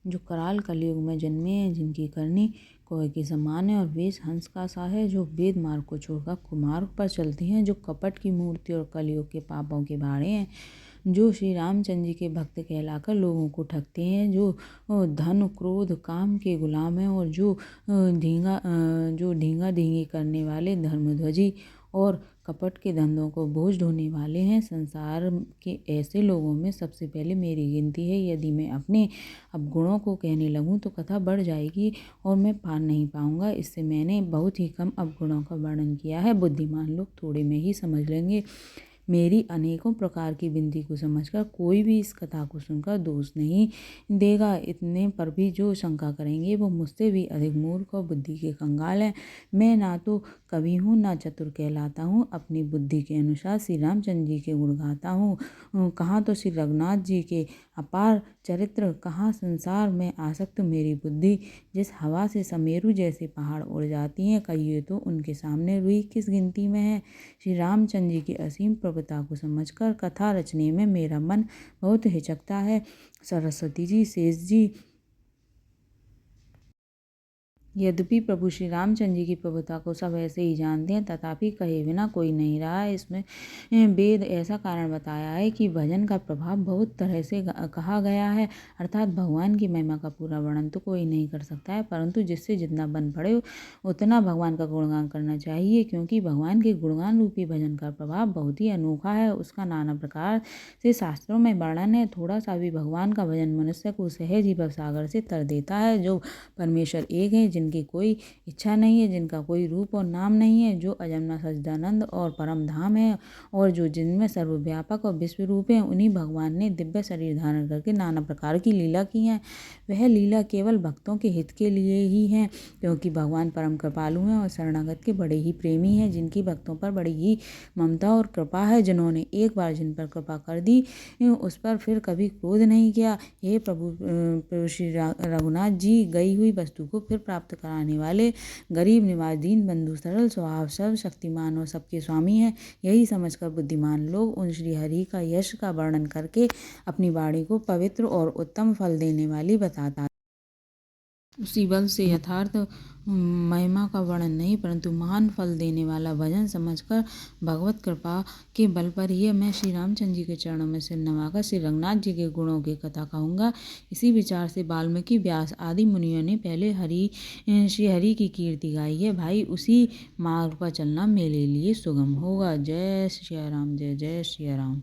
जो कराल कलयुग में जन्मे हैं, जिनकी करनी कौवे के समान है और वेश हंस का सा है, जो वेद मार्ग को छोड़कर कुमार्ग पर चलती हैं, जो कपट की मूर्ति और कलयुग के पापों के भाड़े हैं, जो श्री रामचंद्र जी के भक्त कहलाकर लोगों को ठगते हैं, जो धन क्रोध काम के गुलाम हैं और जो ढींगा ढींगी करने वाले धर्मध्वजी और कपट के धंधों को बोझ ढोने वाले हैं। संसार के ऐसे लोगों में सबसे पहले मेरी गिनती है। यदि मैं अपने अवगुणों को कहने लगूं तो कथा बढ़ जाएगी और मैं पार नहीं पाऊंगा। इससे मैंने बहुत ही कम अवगुणों का वर्णन किया है। बुद्धिमान लोग थोड़े में ही समझ लेंगे। मेरी अनेकों प्रकार की विनती को समझकर कोई भी इस कथा को सुनकर दोष नहीं देगा। इतने पर भी जो शंका करेंगे वो मुझसे भी अधिक मूर्ख और बुद्धि के कंगाल हैं। मैं ना तो कवि हूँ ना चतुर कहलाता हूँ। अपनी बुद्धि के अनुसार श्री रामचंद्र जी के गुण गाता हूँ। कहाँ तो श्री रघुनाथ जी के अपार चरित्र, कहाँ संसार में आसक्त मेरी बुद्धि। जिस हवा से समेरु जैसे पहाड़ उड़ जाती हैं, कहिए तो उनके सामने रुई किस गिनती में है। श्री रामचंद्र जी की असीम प्रभुता को समझकर कथा रचने में मेरा मन बहुत हिचकता है। सरस्वती जी, शेष जी, यद्यपि प्रभु श्री रामचंद्र जी की प्रभुता को सब ऐसे ही जानते हैं, तथापि कहे बिना कोई नहीं रहा है। इसमें वेद ऐसा कारण बताया है कि भजन का प्रभाव बहुत तरह से कहा गया है, अर्थात भगवान की महिमा का पूरा वर्णन तो कोई नहीं कर सकता है, परंतु जिससे जितना बन पड़े उतना भगवान का गुणगान करना चाहिए, क्योंकि भगवान के गुणगान रूपी भजन का प्रभाव बहुत ही अनोखा है। उसका नाना प्रकार से शास्त्रों में वर्णन है। थोड़ा सा भी भगवान का भजन मनुष्य को सहज ही भवसागर से तर देता है। जो परमेश्वर एक है, जिनकी कोई इच्छा नहीं है, जिनका कोई रूप और नाम नहीं है, जो अजन्मा सच्चिदानंद और परम धाम है और जो जिनमें सर्वव्यापक और विश्व रूप है, उन्हीं भगवान ने दिव्य शरीर धारण करके नाना प्रकार की लीला की है। वह लीला केवल भक्तों के हित के लिए ही है, क्योंकि भगवान परम कृपालु हैं और शरणागत के बड़े ही प्रेमी हैं, जिनकी भक्तों पर बड़ी ही ममता और कृपा है। जिन्होंने एक बार जिन पर कृपा कर दी उस पर फिर कभी क्रोध नहीं किया। हे प्रभु श्री रघुनाथ जी, गई हुई वस्तु को फिर प्राप्त कराने वाले, गरीब निवाज दीन बंधु, सरल स्वभाव, सर्वशक्तिमान और सबके स्वामी हैं। यही समझकर बुद्धिमान लोग उन श्री हरि का यश का वर्णन करके अपनी वाणी को पवित्र और उत्तम फल देने वाली बताता है। उसी बल से यथार्थ महिमा का वर्णन नहीं, परंतु महान फल देने वाला भजन समझकर भगवत कृपा के बल पर ही मैं श्री रामचंद्र जी के चरणों में सिर नवाकर श्री रघुनाथ जी के गुणों की कथा कहूँगा। इसी विचार से वाल्मीकि, व्यास आदि मुनियों ने पहले श्री हरि की कीर्ति गाई है। भाई, उसी मार्ग पर चलना मेरे लिए सुगम होगा। जय श्री राम, जय जय श्री राम।